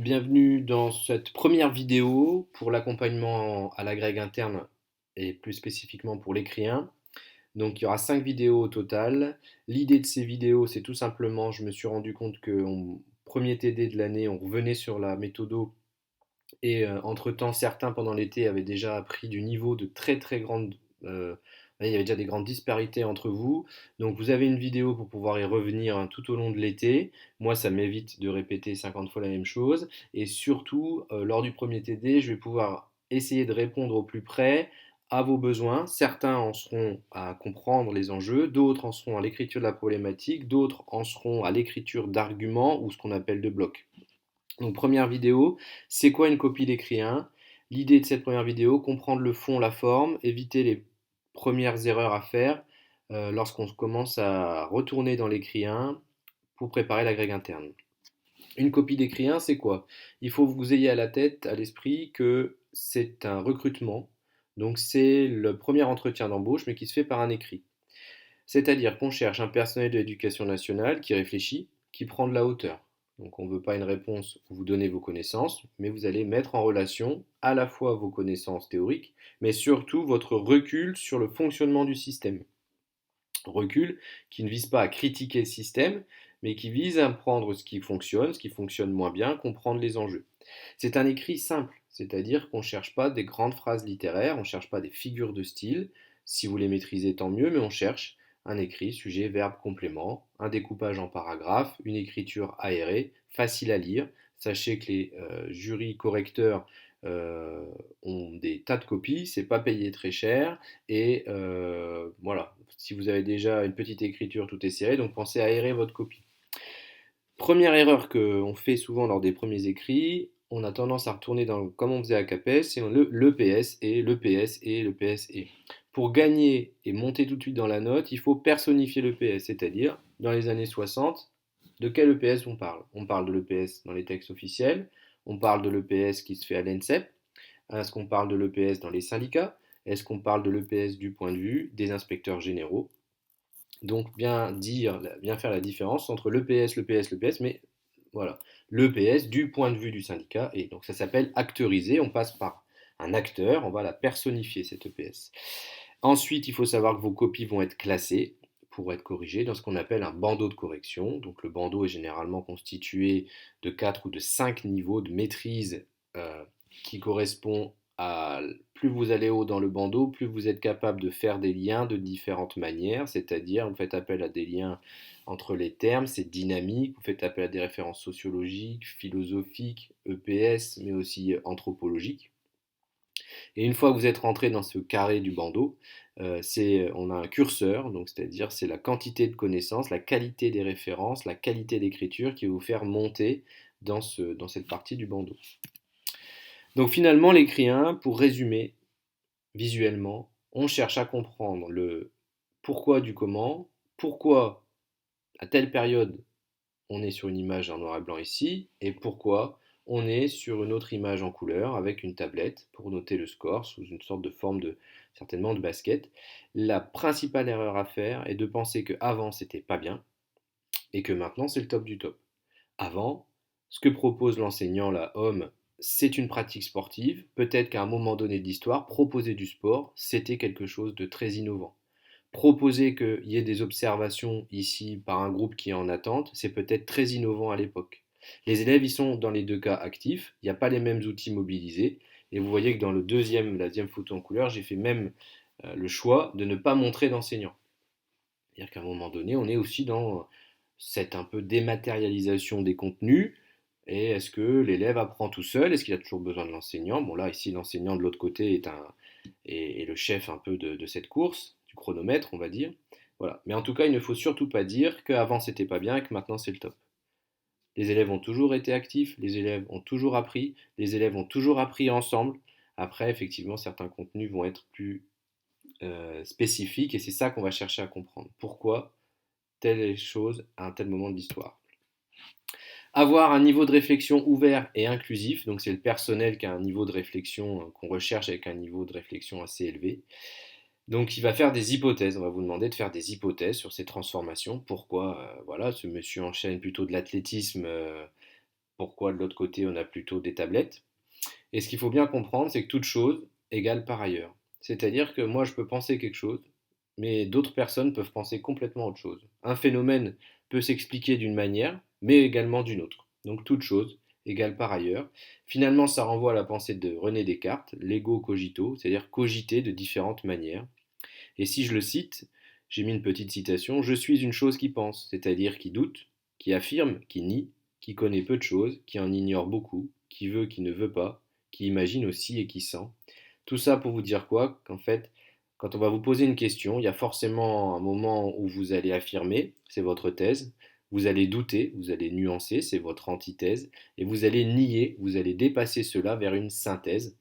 Bienvenue dans cette première vidéo pour l'accompagnement à la grecque interne et plus spécifiquement pour l'écrit 1. Donc il y aura 5 vidéos au total. L'idée de ces vidéos, c'est tout simplement, je me suis rendu compte que premier TD de l'année, on revenait sur la méthodo et entre-temps, certains pendant l'été avaient déjà appris du niveau de très très grandes... il y avait déjà des grandes disparités entre vous. Donc vous avez une vidéo pour pouvoir y revenir tout au long de l'été. Moi, ça m'évite de répéter 50 fois la même chose. Et surtout, lors du premier TD, je vais pouvoir essayer de répondre au plus près à vos besoins. Certains en seront à comprendre les enjeux, d'autres en seront à l'écriture de la problématique, d'autres en seront à l'écriture d'arguments ou ce qu'on appelle de blocs. Donc première vidéo, c'est quoi une copie d'écrit 1? L'idée de cette première vidéo, comprendre le fond, la forme, éviter les premières erreurs à faire lorsqu'on commence à retourner dans l'écrit 1 pour préparer la grecque interne. Une copie d'écrit 1, c'est quoi? Il faut que vous ayez à la tête, à l'esprit, que c'est un recrutement. Donc c'est le premier entretien d'embauche, mais qui se fait par un écrit. C'est-à-dire qu'on cherche un personnel de l'éducation nationale qui réfléchit, qui prend de la hauteur. Donc on ne veut pas une réponse où vous donnez vos connaissances, mais vous allez mettre en relation à la fois vos connaissances théoriques, mais surtout votre recul sur le fonctionnement du système. Recul qui ne vise pas à critiquer le système, mais qui vise à prendre ce qui fonctionne moins bien, comprendre les enjeux. C'est un écrit simple, c'est-à-dire qu'on ne cherche pas des grandes phrases littéraires, on ne cherche pas des figures de style. Si vous les maîtrisez, tant mieux, mais on cherche un écrit, sujet, verbe, complément, un découpage en paragraphes, une écriture aérée, facile à lire. Sachez que les jurys correcteurs euh, ont des tas de copies, c'est pas payé très cher, et voilà, si vous avez déjà une petite écriture, tout est serré, donc pensez à aérer votre copie. Première erreur qu'on fait souvent lors des premiers écrits, on a tendance à retourner dans comme on faisait à CAPES, c'est le PS et le PS et le PS et. Pour gagner et monter tout de suite dans la note, il faut personnifier le PS, c'est-à-dire dans les années 60, de quel EPS on parle? On parle de l'EPS dans les textes officiels, on parle de l'EPS qui se fait à l'ENSEP, est-ce qu'on parle de l'EPS dans les syndicats? Est-ce qu'on parle de l'EPS du point de vue des inspecteurs généraux? Donc bien faire la différence entre l'EPS, l'EPS, l'EPS, mais voilà, l'EPS du point de vue du syndicat, et donc ça s'appelle acteuriser, on passe par un acteur, on va la personnifier cette EPS. Ensuite, il faut savoir que vos copies vont être classées pour être corrigées dans ce qu'on appelle un bandeau de correction. Donc le bandeau est généralement constitué de 4 ou de 5 niveaux de maîtrise qui correspond à plus vous allez haut dans le bandeau, plus vous êtes capable de faire des liens de différentes manières, c'est-à-dire vous faites appel à des liens entre les termes, c'est dynamique, vous faites appel à des références sociologiques, philosophiques, EPS, mais aussi anthropologiques. Et une fois que vous êtes rentré dans ce carré du bandeau, on a un curseur, donc c'est-à-dire c'est la quantité de connaissances, la qualité des références, la qualité d'écriture qui va vous faire monter dans cette partie du bandeau. Donc finalement, l'écrit 1, pour résumer visuellement, on cherche à comprendre le pourquoi du comment, pourquoi à telle période on est sur une image en noir et blanc ici, et pourquoi on est sur une autre image en couleur avec une tablette pour noter le score sous une sorte de forme de certainement de basket. La principale erreur à faire est de penser que avant c'était pas bien et que maintenant c'est le top du top. Avant, ce que propose l'enseignant, là, homme, c'est une pratique sportive. Peut-être qu'à un moment donné de l'histoire, proposer du sport, c'était quelque chose de très innovant. Proposer qu'il y ait des observations ici par un groupe qui est en attente, c'est peut-être très innovant à l'époque. Les élèves, ils sont dans les deux cas actifs, il n'y a pas les mêmes outils mobilisés, et vous voyez que dans la deuxième photo en couleur, j'ai fait même le choix de ne pas montrer d'enseignant. C'est-à-dire qu'à un moment donné, on est aussi dans cette un peu dématérialisation des contenus. Et est-ce que l'élève apprend tout seul? Est-ce qu'il a toujours besoin de l'enseignant? Bon là, ici, l'enseignant de l'autre côté est le chef un peu de cette course, du chronomètre, on va dire. Voilà. Mais en tout cas, il ne faut surtout pas dire qu'avant c'était pas bien et que maintenant c'est le top. Les élèves ont toujours été actifs, les élèves ont toujours appris, les élèves ont toujours appris ensemble. Après, effectivement, certains contenus vont être plus spécifiques et c'est ça qu'on va chercher à comprendre. Pourquoi telle chose à un tel moment de l'histoire. Avoir un niveau de réflexion ouvert et inclusif, donc c'est le personnel qui a un niveau de réflexion qu'on recherche avec un niveau de réflexion assez élevé. Donc il va faire des hypothèses, on va vous demander de faire des hypothèses sur ces transformations. Pourquoi voilà, ce monsieur enchaîne plutôt de l'athlétisme pourquoi de l'autre côté on a plutôt des tablettes. Et ce qu'il faut bien comprendre, c'est que toute chose égale par ailleurs. C'est-à-dire que moi, je peux penser quelque chose, mais d'autres personnes peuvent penser complètement autre chose. Un phénomène peut s'expliquer d'une manière, mais également d'une autre. Donc toute chose égale par ailleurs. Finalement, ça renvoie à la pensée de René Descartes, l'ego cogito, c'est-à-dire cogiter de différentes manières. Et si je le cite, j'ai mis une petite citation, je suis une chose qui pense, c'est-à-dire qui doute, qui affirme, qui nie, qui connaît peu de choses, qui en ignore beaucoup, qui veut, qui ne veut pas, qui imagine aussi et qui sent. Tout ça pour vous dire quoi? Qu'en fait, quand on va vous poser une question, il y a forcément un moment où vous allez affirmer, c'est votre thèse, vous allez douter, vous allez nuancer, c'est votre antithèse, et vous allez nier, vous allez dépasser cela vers une synthèse.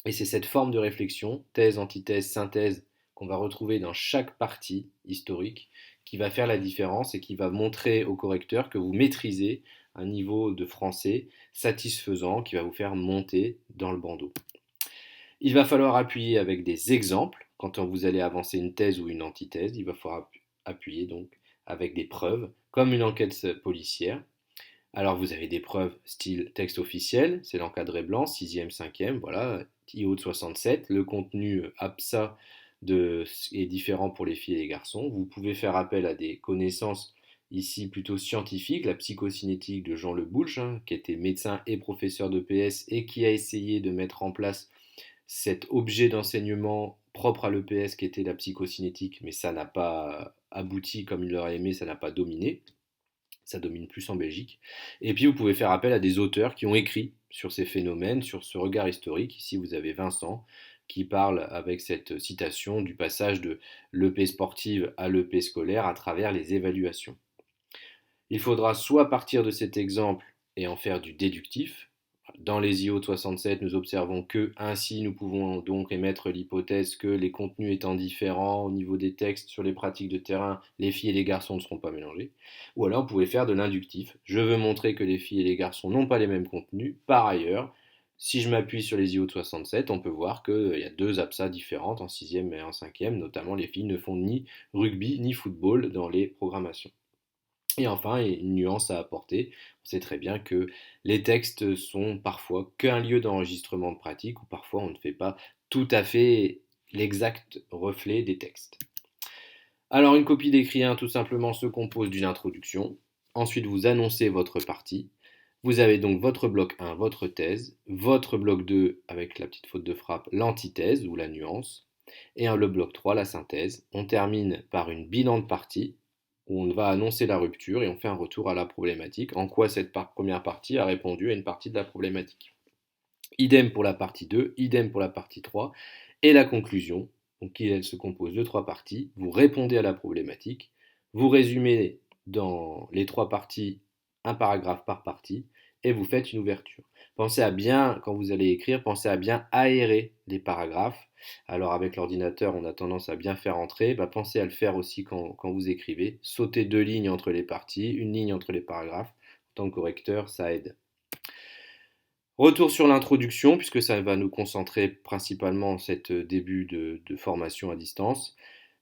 Et c'est cette forme de réflexion, thèse, antithèse, synthèse, qu'on va retrouver dans chaque partie historique, qui va faire la différence et qui va montrer au correcteur que vous maîtrisez un niveau de français satisfaisant qui va vous faire monter dans le bandeau. Il va falloir appuyer avec des exemples quand vous allez avancer une thèse ou une antithèse. Il va falloir appuyer donc avec des preuves, comme une enquête policière. Alors vous avez des preuves style texte officiel, c'est l'encadré blanc, 6e, 5e, voilà, IO de 67. Le contenu APSA est différent pour les filles et les garçons. Vous pouvez faire appel à des connaissances ici plutôt scientifiques, la psychocinétique de Jean Le Boulch, qui était médecin et professeur de PS et qui a essayé de mettre en place cet objet d'enseignement propre à l'EPS qui était la psychocinétique, mais ça n'a pas abouti comme il l'aurait aimé, ça n'a pas dominé. Ça domine plus en Belgique. Et puis vous pouvez faire appel à des auteurs qui ont écrit sur ces phénomènes, sur ce regard historique. Ici vous avez Vincent qui parle avec cette citation du passage de l'EP sportive à l'EP scolaire à travers les évaluations. Il faudra soit partir de cet exemple et en faire du déductif. Dans les IO de 67, nous observons que ainsi nous pouvons donc émettre l'hypothèse que les contenus étant différents au niveau des textes sur les pratiques de terrain, les filles et les garçons ne seront pas mélangés. Ou alors vous pouvez faire de l'inductif. Je veux montrer que les filles et les garçons n'ont pas les mêmes contenus. Par ailleurs, si je m'appuie sur les IO de 67, on peut voir qu'il y a deux APSA différentes en 6e et en 5e, notamment les filles ne font ni rugby ni football dans les programmations. Et enfin, une nuance à apporter, on sait très bien que les textes sont parfois qu'un lieu d'enregistrement de pratique, ou parfois on ne fait pas tout à fait l'exact reflet des textes. Alors une copie d'écrit 1 tout simplement se compose d'une introduction, ensuite vous annoncez votre partie, vous avez donc votre bloc 1, votre thèse, votre bloc 2 avec la petite faute de frappe, l'antithèse ou la nuance, et le bloc 3, la synthèse. On termine par une bilan de partie, où on va annoncer la rupture et on fait un retour à la problématique, en quoi cette première partie a répondu à une partie de la problématique. Idem pour la partie 2, idem pour la partie 3, et la conclusion, donc elle se compose de trois parties, vous répondez à la problématique, vous résumez dans les trois parties un paragraphe par partie, et vous faites une ouverture. Pensez à bien, quand vous allez écrire, pensez à bien aérer les paragraphes. Alors avec l'ordinateur, on a tendance à bien faire entrer, pensez à le faire aussi quand vous écrivez. Sautez 2 lignes entre les parties, une ligne entre les paragraphes. En tant que correcteur, ça aide. Retour sur l'introduction, puisque ça va nous concentrer principalement en cet début de formation à distance.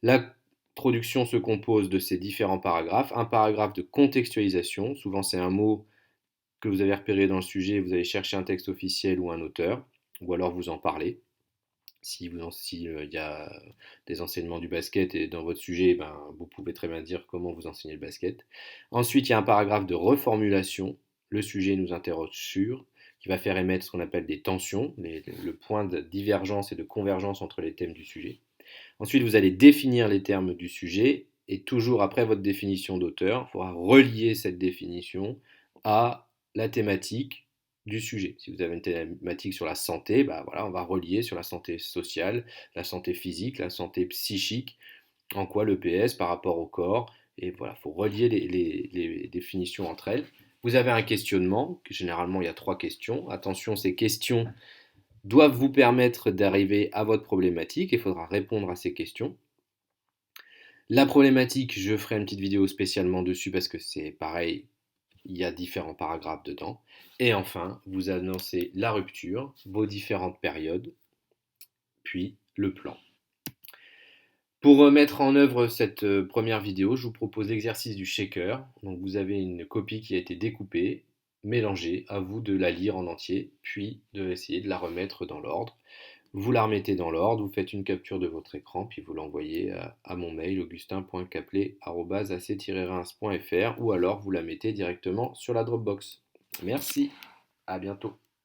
L'introduction se compose de ces différents paragraphes. Un paragraphe de contextualisation, souvent c'est un mot que vous avez repéré dans le sujet, vous allez chercher un texte officiel ou un auteur, ou alors vous en parlez. Si y a des enseignements du basket et dans votre sujet, vous pouvez très bien dire comment vous enseignez le basket. Ensuite, il y a un paragraphe de reformulation. Le sujet nous interroge sur, qui va faire émettre ce qu'on appelle des tensions, le point de divergence et de convergence entre les thèmes du sujet. Ensuite, vous allez définir les termes du sujet et toujours après votre définition d'auteur, il faudra relier cette définition à la thématique du sujet. Si vous avez une thématique sur la santé, on va relier sur la santé sociale, la santé physique, la santé psychique, en quoi l'EPS par rapport au corps, et voilà, il faut relier les définitions entre elles. Vous avez un questionnement, généralement il y a 3 questions. Attention, ces questions doivent vous permettre d'arriver à votre problématique, il faudra répondre à ces questions. La problématique, je ferai une petite vidéo spécialement dessus parce que c'est pareil, il y a différents paragraphes dedans. Et enfin, vous annoncez la rupture, vos différentes périodes, puis le plan. Pour mettre en œuvre cette première vidéo, je vous propose l'exercice du shaker. Donc vous avez une copie qui a été découpée. mélangée, à vous de la lire en entier, puis de essayer de la remettre dans l'ordre. Vous la remettez dans l'ordre, vous faites une capture de votre écran, puis vous l'envoyez à mon mail augustin.caplet@ac-reims.fr ou alors vous la mettez directement sur la Dropbox. Merci, à bientôt.